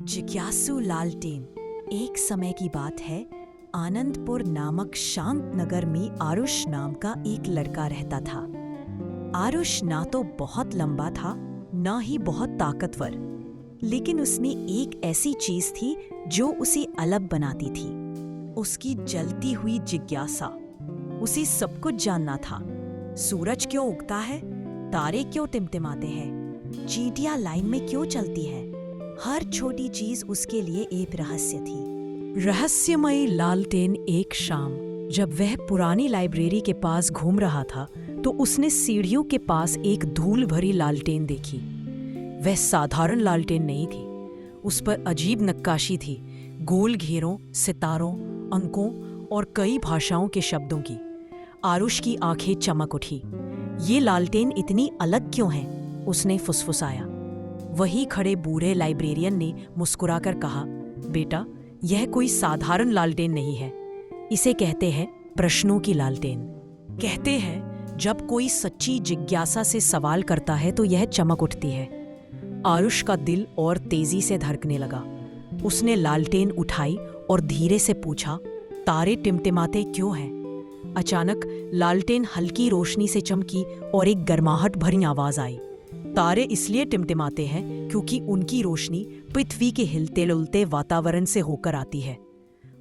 जिज्ञासु लालटेन। एक समय की बात है, आनंदपुर नामक शांत नगर में आरुष नाम का एक लड़का रहता था। आरुष ना तो बहुत लंबा था, ना ही बहुत ताकतवर, लेकिन उसमें एक ऐसी चीज थी जो उसे अलग बनाती थी। उसकी जलती हुई जिज्ञासा। उसे सब कुछ जानना था। सूरज क्यों उगता है, तारे क्यों टिमटिमाते हैं, चींटियां लाइन में क्यों चलती है। हर छोटी चीज उसके लिए एक रहस्य थी। रहस्यमयी लालटेन। एक शाम जब वह पुरानी लाइब्रेरी के पास घूम रहा था तो उसने सीढ़ियों के पास एक धूल भरी लालटेन देखी। वह साधारण लालटेन नहीं थी। उस पर अजीब नक्काशी थी, गोल घेरों, सितारों, अंकों और कई भाषाओं के शब्दों की। आरुष की आंखें चमक उठी। ये लालटेन इतनी अलग क्यों है? उसने फुसफुसाया। वहीं खड़े बूढ़े लाइब्रेरियन ने मुस्कुराकर कहा, बेटा, यह कोई साधारण लालटेन नहीं है। इसे कहते हैं प्रश्नों की लालटेन। कहते हैं जब कोई सच्ची जिज्ञासा से सवाल करता है तो यह चमक उठती है। आरुष का दिल और तेजी से धड़कने लगा। उसने लालटेन उठाई और धीरे से पूछा, तारे टिमटिमाते क्यों हैं? अचानक लालटेन हल्की रोशनी से चमकी और एक गर्माहट भरी आवाज आई। तारे इसलिए टिमटिमाते हैं क्योंकि उनकी रोशनी पृथ्वी के हिलते डुलते वातावरण से होकर आती है।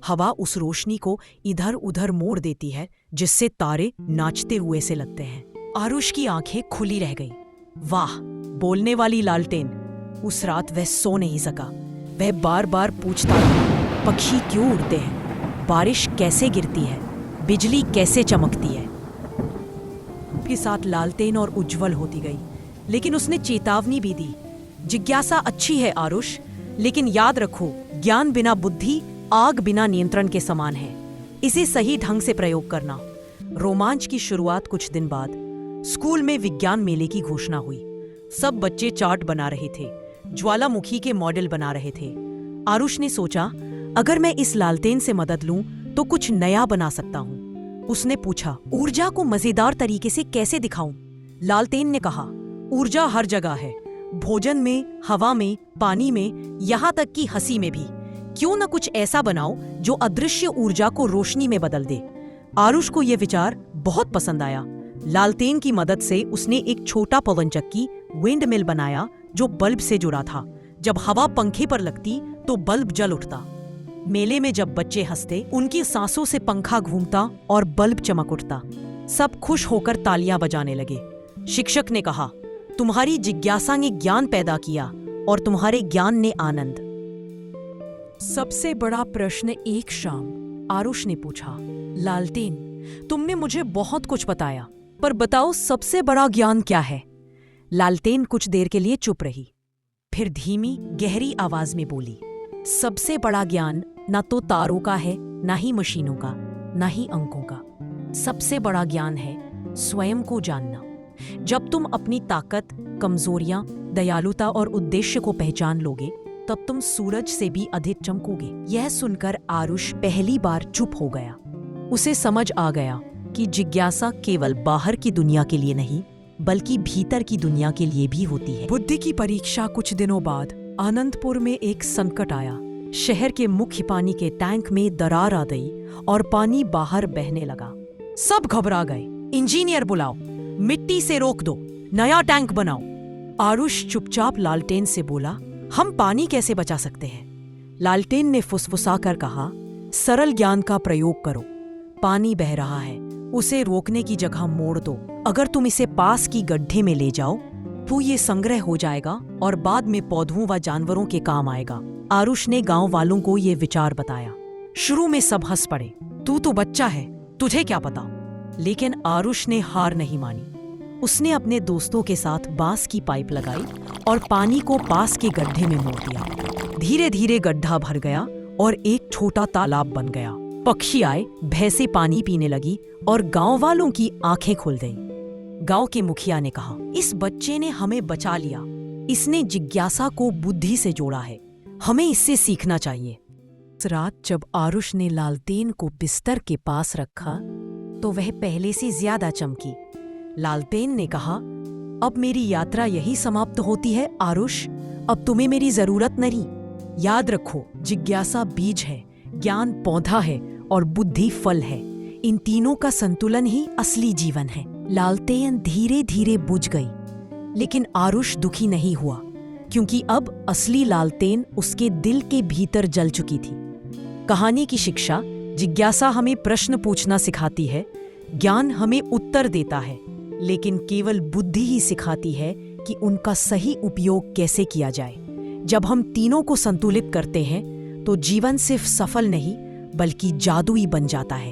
हवा उस रोशनी को इधर उधर मोड़ देती है, जिससे तारे नाचते हुए से लगते हैं। आरुष की आंखें खुली रह गईं। वाह, बोलने वाली लालटेन। उस रात वह सो नहीं सका। वह बार बार पूछता रहा, पक्षी क्यों उड़ते हैं, बारिश कैसे गिरती है, बिजली कैसे चमकती है। के साथ लालटेन और उज्जवल होती गई, लेकिन उसने चेतावनी भी दी, जिज्ञासा अच्छी है आरुष, लेकिन याद रखो, ज्ञान बिना बुद्धि आग बिना नियंत्रण के समान है। इसे सही ढंग से प्रयोग करना। रोमांच की शुरुआत कुछ दिन बाद स्कूल में विज्ञान मेले की घोषणा हुई। सब बच्चे चार्ट बना रहे थे, ज्वालामुखी के मॉडल बना रहे थे। आरुष ने सोचा, अगर मैं इस लालटेन से मदद लूं तो कुछ नया बना सकता हूं। उसने पूछा, ऊर्जा को मजेदार तरीके से कैसे दिखाऊं? लालटेन ने कहा, ऊर्जा हर जगह है, भोजन में, हवा में, पानी में, यहाँ तक कि हंसी में भी। क्यों न कुछ ऐसा बनाओ जो अदृश्य ऊर्जा को रोशनी में बदल दे। आरुष को यह विचार बहुत पसंद आया। लालटेन की मदद से उसने एक छोटा पवनचक्की विंड मिल बनाया जो बल्ब से जुड़ा था। जब हवा पंखे पर लगती तो बल्ब जल उठता। मेले में जब बच्चे हंसते, उनकी सांसों से पंखा घूमता और बल्ब चमक उठता। सब खुश होकर तालियां बजाने लगे। शिक्षक ने कहा, तुम्हारी जिज्ञासा ने ज्ञान पैदा किया और तुम्हारे ज्ञान ने आनंद। सबसे बड़ा प्रश्न एक शाम आरुष ने पूछा, लालटेन, तुमने मुझे बहुत कुछ बताया, पर बताओ सबसे बड़ा ज्ञान क्या है? लालटेन कुछ देर के लिए चुप रही, फिर धीमी गहरी आवाज में बोली, सबसे बड़ा ज्ञान ना तो तारों का है, ना ही मशीनों का, ना ही अंकों का। सबसे बड़ा ज्ञान है स्वयं को जानना। जब तुम अपनी ताकत, कमजोरियां, दयालुता और उद्देश्य को पहचान लोगे, तब तुम सूरज से भी अधिक चमकोगे। यह सुनकर आरुष पहली बार चुप हो गया। उसे समझ आ गया कि जिज्ञासा केवल बाहर की दुनिया के लिए नहीं, बल्कि भीतर की दुनिया के लिए भी होती है। बुद्धि की परीक्षा। कुछ दिनों बाद आनंदपुर में एक संकट आया। शहर के मुख्य पानी के टैंक में दरार आ गई और पानी बाहर बहने लगा। सब घबरा गए। इंजीनियर बुलाओ, मिट्टी से रोक दो, नया टैंक बनाओ। आरुष चुपचाप लालटेन से बोला, हम पानी कैसे बचा सकते हैं? लालटेन ने फुसफुसाकर कहा, सरल ज्ञान का प्रयोग करो। पानी बह रहा है, उसे रोकने की जगह मोड़ दो। अगर तुम इसे पास की गड्ढे में ले जाओ तो ये संग्रह हो जाएगा और बाद में पौधों व जानवरों के काम आएगा। आरुष ने गांव वालों को ये विचार बताया। शुरू में सब हंस पड़े, तू तो बच्चा है, तुझे क्या पता। लेकिन आरुष ने हार नहीं मानी। उसने अपने दोस्तों के साथ बांस की पाइप लगाई और पानी को पास के गड्ढे में मोड़ दिया। धीरे धीरे गड्ढा भर गया और एक छोटा तालाब बन गया। पक्षी आए, भैंसें पानी पीने लगी और गांव वालों की आंखें खुल गईं। गांव के मुखिया ने कहा, इस बच्चे ने हमें बचा लिया। इसने जिज्ञासा को बुद्धि से जोड़ा है, हमें इससे सीखना चाहिए। उस रात जब आरुष ने लालटेन को बिस्तर के पास रखा तो वह पहले से ज्यादा चमकी। लालटेन ने कहा, अब मेरी यात्रा यही समाप्त होती है आरुष, अब तुम्हें मेरी जरूरत नहीं। याद रखो, जिज्ञासा बीज है, ज्ञान पौधा है और बुद्धि फल है। इन तीनों का संतुलन ही असली जीवन है। लालटेन धीरे धीरे बुझ गई, लेकिन आरुष दुखी नहीं हुआ, क्योंकि अब असली लालटेन उसके दिल के भीतर जल चुकी थी। कहानी की शिक्षा: जिज्ञासा हमें प्रश्न पूछना सिखाती है, ज्ञान हमें उत्तर देता है, लेकिन केवल बुद्धि ही सिखाती है कि उनका सही उपयोग कैसे किया जाए। जब हम तीनों को संतुलित करते हैं तो जीवन सिर्फ सफल नहीं बल्कि जादुई बन जाता है।